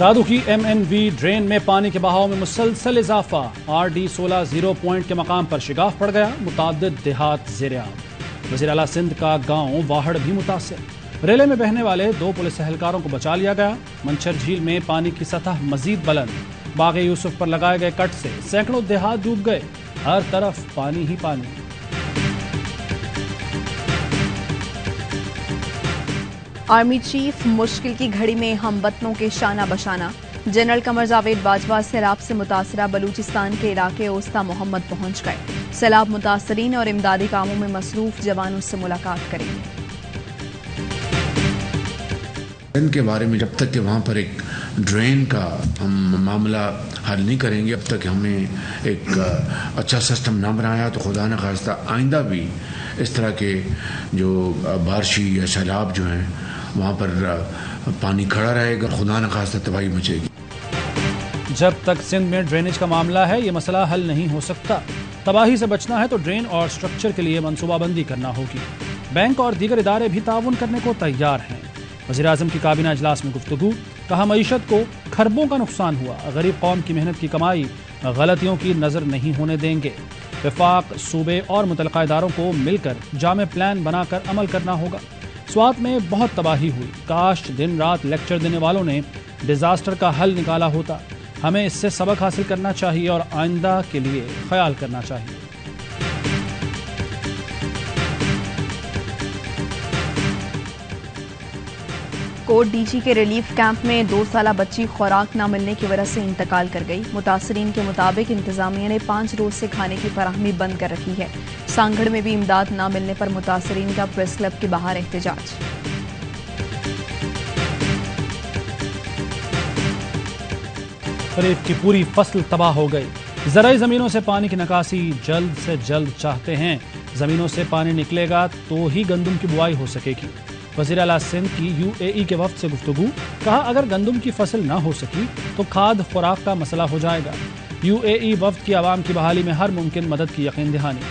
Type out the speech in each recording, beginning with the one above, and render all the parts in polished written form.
دادو کی MNV drain میں پانی کے بہاؤ میں مسلسل اضافہ، RD 16 0 پوائنٹ کے مقام پر شگاف پڑ گیا، متعدد دیہات زیرعام۔ وزیر اعلیٰ سندھ کا گاؤں واہڑ بھی متاثر، ریلے میں بہنے والے 2 پولیس اہلکاروں کو بچا لیا گیا۔ منچھر جھیل میں پانی کی سطح مزید بلند، باغ یوسف پر لگائے گئے کٹ سے سینکڑوں دیہات ڈوب گئے، ہر طرف پانی ہی پانی۔ آرمی چیف مشکل کی گھڑی میں ہم وطنوں کے شانہ بشانہ، جنرل قمر جاوید باجوہ سیلاب سے متاثرہ بلوچستان کے علاقے اوسطی محمد پہنچ گئے، سیلاب متاثرین اور امدادی کاموں میں مصروف جوانوں سے ملاقات کریں گے۔ ان کے بارے میں جب تک کہ وہاں پر ایک ڈرین کا ہم معاملہ حل نہیں کریں گے، اب تک ہمیں ایک اچھا سسٹم نہ بنایا تو خدا نخواستہ آئندہ بھی اس طرح کے جو بارشی یا سیلاب جو ہیں وہاں پر پانی کھڑا رہے گا، خدا نخواستہ تباہی مچے گی۔ جب تک سندھ میں ڈرینیج کا معاملہ ہے یہ مسئلہ حل نہیں ہو سکتا۔ تباہی سے بچنا ہے تو ڈرین اور سٹرکچر کے لیے منصوبہ بندی کرنا ہوگی۔ بینک اور دیگر ادارے بھی تعاون کرنے کو تیار ہیں۔ وزیراعظم کی کابینہ اجلاس میں گفتگو، کہا معیشت کو کھربوں کا نقصان ہوا، غریب قوم کی محنت کی کمائی غلطیوں کی نظر نہیں ہونے دیں گے۔ وفاق، صوبے اور متعلقہ اداروں کو مل کر جامع پلان بنا کر عمل کرنا ہوگا۔ سوات میں بہت تباہی ہوئی، کاش دن رات لیکچر دینے والوں نے ڈیزاسٹر کا حل نکالا ہوتا۔ ہمیں اس سے سبق حاصل کرنا چاہیے اور آئندہ کے لیے خیال کرنا چاہیے۔ کوٹ ڈی جی کے ریلیف کیمپ میں 2 سالہ بچی خوراک نہ ملنے کی وجہ سے انتقال کر گئی۔ متاثرین کے مطابق انتظامیہ نے 5 روز سے کھانے کی فراہمی بند کر رکھی ہے۔ سانگھڑ میں بھی امداد نہ ملنے پر متاثرین کا پریس کلب کے باہر احتجاج۔ خریف کی پوری فصل تباہ ہو گئی، زرعی زمینوں سے پانی کی نکاسی جلد سے جلد چاہتے ہیں۔ زمینوں سے پانی نکلے گا تو ہی گندم کی بوائی ہو سکے گی۔ وزیر اعلیٰ سندھ کی UAE کے وفد سے گفتگو، کہا اگر گندم کی فصل نہ ہو سکی تو کھاد خوراک کا مسئلہ ہو جائے گا۔ UAE وفد کی عوام کی بحالی میں ہر ممکن مدد کی یقین دہانی،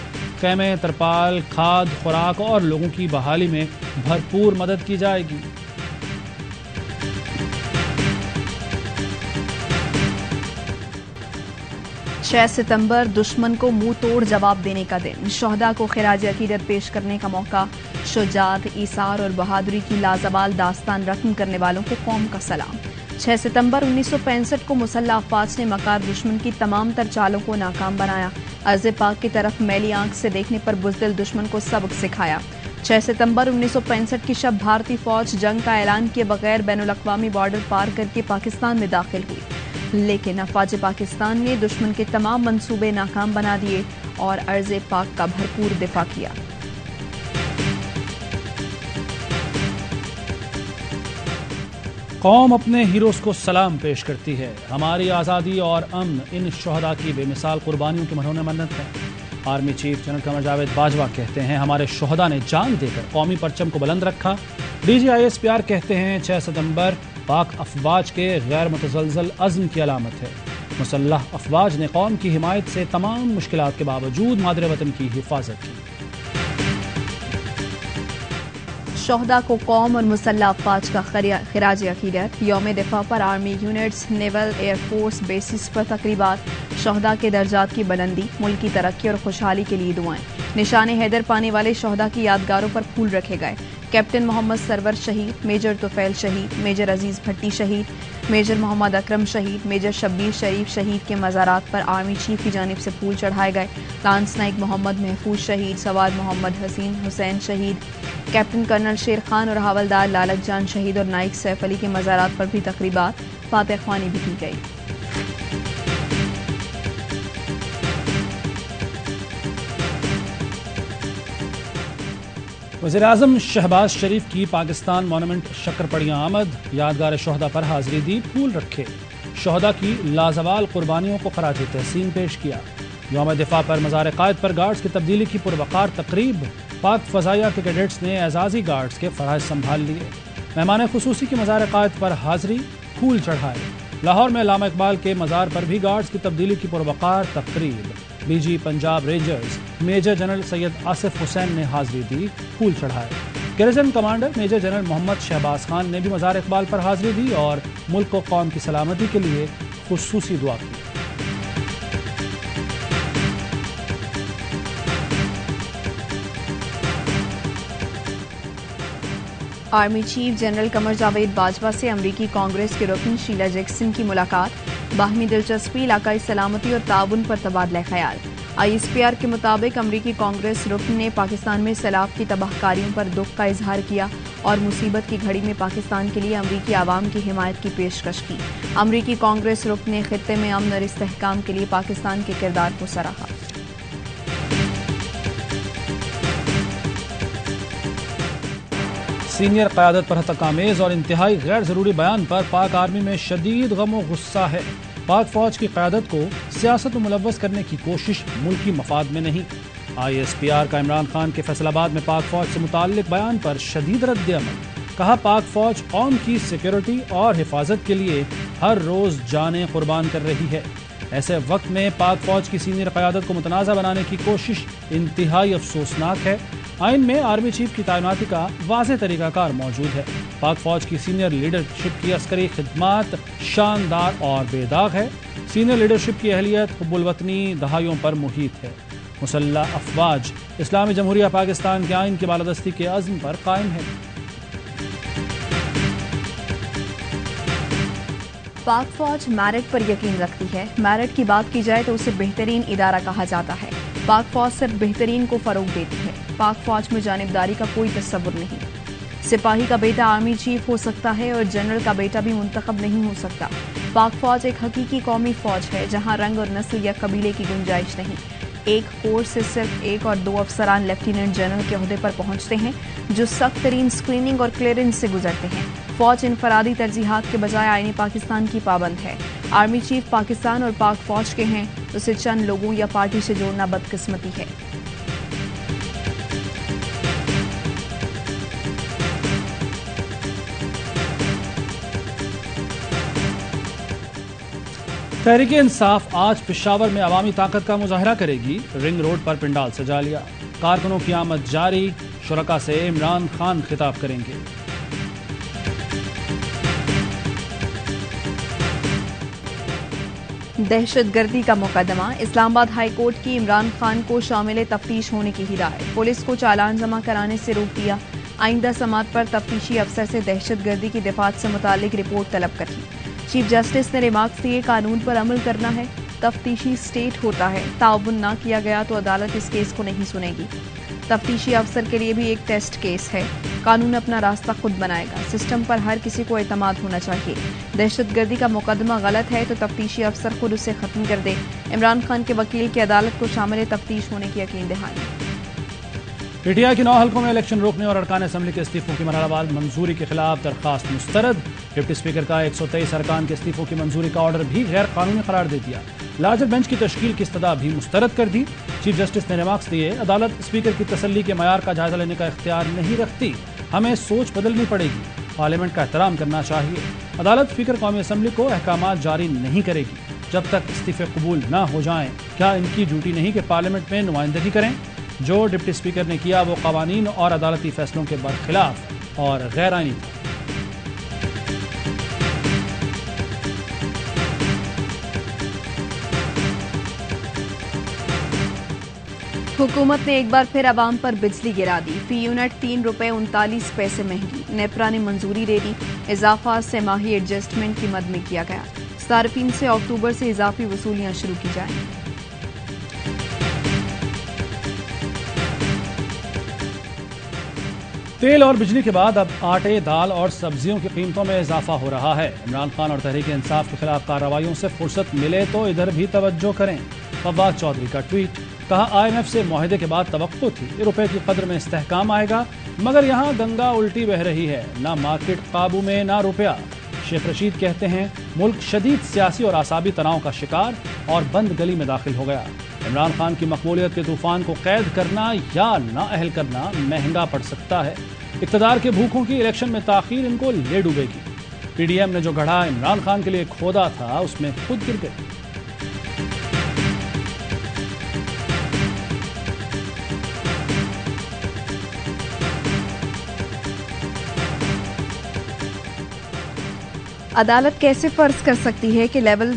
خیمے، ترپال، کھاد، خوراک اور لوگوں کی بحالی میں بھرپور مدد کی جائے گی۔ 6 ستمبر دشمن کو منہ توڑ جواب دینے کا دن، شہداء کو خراج عقیدت پیش کرنے کا موقع، شجاعت، ایثار اور بہادری کی لازوال داستان رقم کرنے والوں کو قوم کا سلام۔ 6 ستمبر 1965 کو مسلح افواج نے مکار دشمن کی تمام تر چالوں کو ناکام بنایا، ارض پاک کی طرف میلی آنکھ سے دیکھنے پر بزدل دشمن کو سبق سکھایا۔ 6 ستمبر 1965 کی شب بھارتی فوج جنگ کا اعلان کیے بغیر بین الاقوامی بارڈر پار کر کے پاکستان میں داخل ہوئی، لیکن افواج پاکستان نے دشمن کے تمام منصوبے ناکام بنا دیے اور ارض پاک کا بھرپور دفاع کیا۔ قوم اپنے ہیروز کو سلام پیش کرتی ہے۔ ہماری آزادی اور امن ان شہداء کی بے مثال قربانیوں کی مرہون منت ہے۔ Army chief general Qamar Javed Bajwa کہتے ہیں ہمارے شہداء نے جان دے کر قومی پرچم کو بلند رکھا۔ DGISPR کہتے ہیں 6 ستمبر پاک افواج کے غیر متزلزل عزم کی علامت ہے۔ مسلح افواج نے قوم کی حمایت سے تمام مشکلات کے باوجود مادر وطن کی حفاظت کی۔ شہداء کو قوم اور مسلح افواج کا خراج عقیدت، یوم دفاع پر آرمی یونٹس، نیول، ایئر فورس بیسز پر تقریبات، شہداء کے درجات کی بلندی، ملک کی ترقی اور خوشحالی کے لیے دعائیں، نشان حیدر پانے والے شہداء کی یادگاروں پر پھول رکھے گئے۔ کیپٹن محمد سرور شہید، میجر طفیل شہید، میجر عزیز بھٹی شہید، میجر محمد اکرم شہید، میجر شبیر شریف شہید کے مزارات پر آرمی چیف کی جانب سے پھول چڑھائے گئے۔ لانس نائک محمد محفوظ شہید، سواد محمد حسین شہید، کیپٹن کرنل شیر خان اور حوالدار لالچ جان شہید اور نائک سیف علی کے مزارات پر بھی تقریبات، فاتح خوانی بھی کی گئی۔ وزیراعظم شہباز شریف کی پاکستان مونومنٹ شکر پڑیاں آمد، یادگار شہداء پر حاضری دی، پھول رکھے، شہداء کی لازوال قربانیوں کو خراج تحسین پیش کیا۔ یوم دفاع پر مزار قائد پر گارڈز کی تبدیلی کی پروقار تقریب، پاک فضائیہ کے کیڈٹس نے اعزازی گارڈز کے فرائض سنبھال لیے۔ مہمان خصوصی کی مزار قائد پر حاضری، پھول چڑھائے۔ لاہور میں علامہ اقبال کے مزار پر بھی گارڈز کی تبدیلی کی پروقار تقریب، DG Punjab Rangers major general Syed Asif Hussain نے حاضری دی، پھول چڑھائے۔ Garrison commander major general Muhammad Shahbaz Khan نے بھی مزار اقبال پر حاضری دی اور ملک و قوم کی سلامتی کے لیے خصوصی دعا کی۔ Army chief general Qamar Javed Bajwa سے امریکی کانگریس کے رکن شیلا جیکسن کی ملاقات، باہمی دلچسپی، علاقائی سلامتی اور تعاون پر تبادلہ خیال۔ ISPR کے مطابق امریکی کانگریس رکن نے پاکستان میں سیلاب کی تباہ کاریوں پر دکھ کا اظہار کیا اور مصیبت کی گھڑی میں پاکستان کے لیے امریکی عوام کی حمایت کی پیشکش کی۔ امریکی کانگریس رکن نے خطے میں امن اور استحکام کے لیے پاکستان کے کردار کو سراہا۔ سینئر قیادت پر ہتک آمیز اور انتہائی غیر ضروری بیان پر پاک آرمی میں شدید غم و غصہ ہے۔ پاک فوج کی قیادت کو سیاست میں ملوث کرنے کی کوشش ملکی مفاد میں نہیں۔ ISPR کا عمران خان کے فیصل آباد میں پاک فوج سے متعلق بیان پر شدید رد عمل۔ کہا پاک فوج قوم کی سیکیورٹی اور حفاظت کے لیے ہر روز جانیں قربان کر رہی ہے۔ ایسے وقت میں پاک فوج کی سینئر قیادت کو متنازع بنانے کی کوشش انتہائی افسوسناک ہے۔ آئین میں آرمی چیف کی تعیناتی کا واضح طریقہ کار موجود ہے۔ پاک فوج کی سینئر لیڈرشپ کی عسکری خدمات شاندار اور بے داغ ہے۔ سینئر لیڈرشپ کی اہلیت حب الوطنی دہائیوں پر محیط ہے۔ مسلح افواج اسلامی جمہوریہ پاکستان کے آئین کی بالادستی کے عزم پر قائم ہے۔ پاک فوج میرٹ پر یقین رکھتی ہے۔ میرٹ کی بات کی جائے تو اسے بہترین ادارہ کہا جاتا ہے۔ پاک فوج صرف بہترین کو فروغ دیتی ہے۔ پاک فوج میں جانبداری کا کوئی تصور نہیں۔ سپاہی کا بیٹا آرمی چیف ہو سکتا ہے اور جنرل کا بیٹا بھی منتخب نہیں ہو سکتا۔ پاک فوج ایک حقیقی قومی فوج ہے جہاں رنگ اور نسل یا قبیلے کی گنجائش نہیں۔ ایک کورس سے صرف 1 اور 2 افسران لیفٹیننٹ جنرل کے عہدے پر پہنچتے ہیں جو سخت ترین اسکریننگ اور کلیئرنس سے گزرتے ہیں۔ فوج انفرادی ترجیحات کے بجائے آئین پاکستان کی پابند ہے۔ آرمی چیف پاکستان اور پاک فوج کے ہیں، اسے چند لوگوں یا پارٹی سے جوڑنا بدقسمتی ہے۔ تحریک انصاف آج پشاور میں عوامی طاقت کا مظاہرہ کرے گی۔ رنگ روڈ پر پنڈال سجا لیا۔ کارکنوں کی آمد جاری، شرکا سے عمران خان خطاب کریں گے۔ دہشت گردی کا مقدمہ، اسلام آباد ہائی کورٹ کی عمران خان کو شامل تفتیش ہونے کی ہدایت، پولیس کو چالان جمع کرانے سے روک دیا۔ آئندہ سماعت پر تفتیشی افسر سے دہشت گردی کی دفعات سے متعلق رپورٹ طلب کریں۔ چیف جسٹس نے ریمارکس دیے، قانون پر عمل کرنا ہے، تفتیشی اسٹیٹ ہوتا ہے، تعاون نہ کیا گیا تو عدالت اس کیس کو نہیں سنے گی۔ تفتیشی افسر کے لیے بھی ایک ٹیسٹ کیس ہے، قانون اپنا راستہ خود بنائے گا، سسٹم پر ہر کسی کو اعتماد ہونا چاہیے۔ دہشت گردی کا مقدمہ غلط ہے تو تفتیشی افسر خود اسے ختم کر دے۔ عمران خان کے وکیل کی عدالت کو شامل تفتیش ہونے کی یقین دہانی۔ PTI کے 9 حلقوں میں الیکشن روکنے اور ارکان اسمبلی کے استعفوں کی مرحلہ وار منظوری کے خلاف درخواست مسترد۔ ڈپٹی اسپیکر کا 123 ارکان کے استعفوں کی منظوری کا آرڈر بھی غیر قانونی قرار دے دیا۔ لارجر بینچ کی تشکیل کی استدعا بھی مسترد کر دی۔ چیف جسٹس نے ریمارکس دیے، عدالت اسپیکر کی تسلی کے معیار کا جائزہ لینے کا اختیار نہیں رکھتی، ہمیں سوچ بدلنی پڑے گی، پارلیمنٹ کا احترام کرنا چاہیے۔ عدالت اسپیکر قومی اسمبلی کو احکامات جاری نہیں کرے گی جب تک استعفے قبول نہ ہو جائیں۔ کیا ان کی ڈیوٹی نہیں کہ پارلیمنٹ میں نمائندگی کریں؟ جو ڈپٹی اسپیکر نے کیا وہ قوانین اور عدالتی فیصلوں کے برخلاف اور غیر آئینی تھا۔ حکومت نے ایک بار پھر عوام پر بجلی گرا دی، فی یونٹ 3 روپے 39 پیسے مہنگی، نیپرا نے منظوری دے دی، اضافہ سہ ماہی ایڈجسٹمنٹ کی مد میں کیا گیا، صارفین سے اکتوبر سے اضافی وصولیاں شروع کی جائیں۔ تیل اور بجلی کے بعد اب آٹے، دال اور سبزیوں کی قیمتوں میں اضافہ ہو رہا ہے۔ عمران خان اور تحریک انصاف کے خلاف کارروائیوں سے فرصت ملے تو ادھر بھی توجہ کریں۔ فواد چودھری کا ٹویٹ، کہا IMF سے معاہدے کے بعد توقع تھی روپے کی قدر میں استحکام آئے گا، مگر یہاں گنگا الٹی بہہ رہی ہے، نہ مارکیٹ قابو میں نہ روپیہ۔ شیخ رشید کہتے ہیں ملک شدید سیاسی اور اعصابی تناؤ کا شکار اور بند گلی میں داخل ہو گیا۔ عمران خان کی مقبولیت کے طوفان کو قید کرنا یا نہ اہل کرنا مہنگا پڑ سکتا ہے۔ اقتدار کے بھوکوں کی الیکشن میں تاخیر ان کو لے ڈوبے گی۔ PDM نے جو گڑھا عمران خان کے لیے کھودا تھا اس میں خود گر گئے۔ عدالت کیسے فرض کر سکتی ہے کہ لیول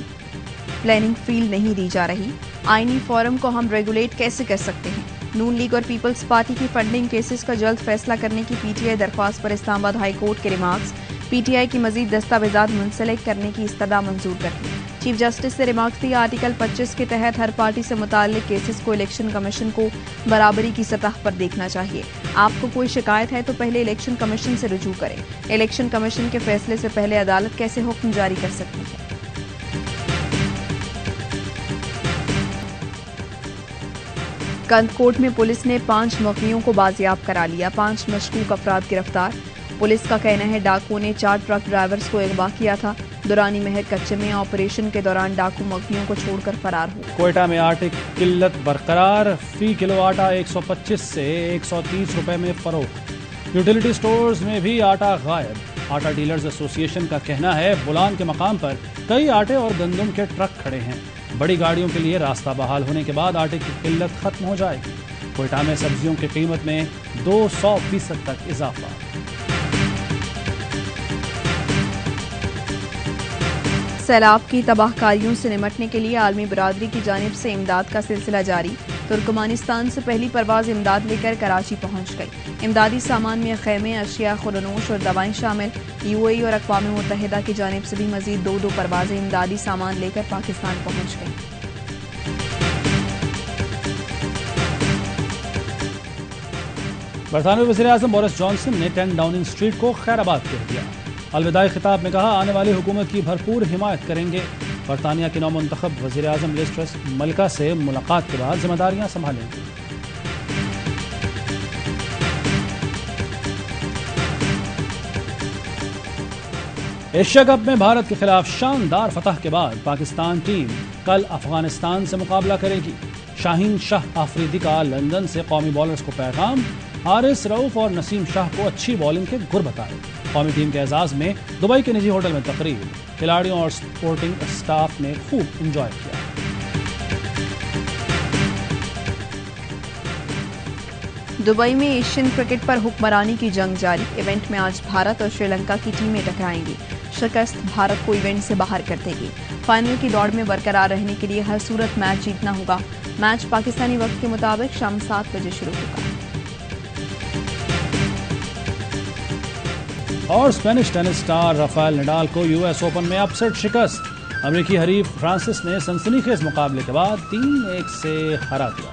پلاننگ فیلڈ نہیں دی جا رہی؟ آئینی فورم کو ہم ریگولیٹ کیسے کر سکتے ہیں؟ نون لیگ اور پیپلز پارٹی کی فنڈنگ کیسز کا جلد فیصلہ کرنے کی پی ٹی آئی درخواست پر اسلام آباد ہائی کورٹ کے ریمارکس، پی ٹی آئی کی مزید دستاویزات منسلک کرنے کی استدعا منظور کر دی۔ چیف جسٹس سے ریمارکس دیا، آرٹیکل 25 کے تحت ہر پارٹی سے متعلق کیسز کو الیکشن کمیشن کو برابری کی سطح پر دیکھنا چاہیے۔ آپ کو کوئی شکایت ہے تو پہلے الیکشن کمیشن سے رجوع کریں۔ الیکشن کمیشن کے فیصلے سے پہلے عدالت کیسے حکم جاری کر سکتی ہے؟ کند کوٹ میں پولیس نے 5 مغویوں کو بازیاب کرا لیا، 5 مشکوک افراد گرفتار۔ پولیس کا کہنا ہے ڈاکوؤں نے 4 ٹرک ڈرائیورز کو اغوا کیا تھا۔ دورانی مہر کچے میں آپریشن کے دوران ڈاکو مغویوں کو چھوڑ کر فرار ہوئے۔ کوئٹہ میں آٹے کی قلت برقرار، فی کلو آٹا 125 سے 130 روپے میں فروخت۔ یوٹیلیٹی سٹورز میں بھی آٹا غائب۔ آٹا ڈیلرز ایسوسی ایشن کا کہنا ہے بولان کے مقام پر کئی آٹے اور گندم کے ٹرک کھڑے ہیں، بڑی گاڑیوں کے لیے راستہ بحال ہونے کے بعد آٹے کی قلت ختم ہو جائے گی۔ کوئٹہ میں سبزیوں کی قیمت میں 200% تک اضافہ۔ سیلاب کی تباہ کاریوں سے نمٹنے کے لیے عالمی برادری کی جانب سے امداد کا سلسلہ جاری۔ ترکمانستان سے پہلی پرواز امداد لے کر کراچی پہنچ گئی۔ امدادی سامان میں خیمے، اشیاء خورنوش اور دوائیں شامل۔ یو اے ای اور اقوام متحدہ کی جانب سے بھی مزید 2 پروازیں امدادی سامان لے کر پاکستان پہنچ گئیں۔ برطانوی وزیراعظم بورس جانسن نے 10 ڈاؤننگ اسٹریٹ کو خیر آباد کہہ دیا۔ الوداعی خطاب میں کہا آنے والی حکومت کی بھرپور حمایت کریں گے۔ برطانیہ کی نومنتخب وزیراعظم لیز ٹرس ملکہ سے ملاقات کے بعد ذمہ داریاں سنبھالیں گے۔ ایشیا کپ میں بھارت کے خلاف شاندار فتح کے بعد پاکستان ٹیم کل افغانستان سے مقابلہ کرے گی۔ شاہین شاہ آفریدی کا لندن سے قومی بالرز کو پیغام، حارث رؤوف اور نسیم شاہ کو اچھی بالنگ کے گر بتائے۔ قومی ٹیم کے اعزاز میں دبئی کے نجی ہوٹل میں تقریب، کھلاڑیوں اور سپورٹنگ اسٹاف نے خوب انجوائے کیا۔ دبئی میں ایشین کرکٹ پر حکمرانی کی جنگ جاری۔ ایونٹ میں آج بھارت اور سری لنکا کی ٹیمیں ٹکرائیں گی۔ شکست بھارت کو ایونٹ سے باہر کر دے گی۔ فائنل کی دوڑ میں برقرار رہنے کے لیے ہر صورت میچ جیتنا ہوگا۔ میچ پاکستانی وقت کے مطابق شام 7 بجے شروع ہوگا۔ اور اسپینش ٹینس سٹار رافائل نڈال کو یو ایس اوپن میں اپ سیٹ شکست۔ امریکی حریف فرانسس نے سنسنی خیز مقابلے کے بعد 3-1 سے ہرا دیا۔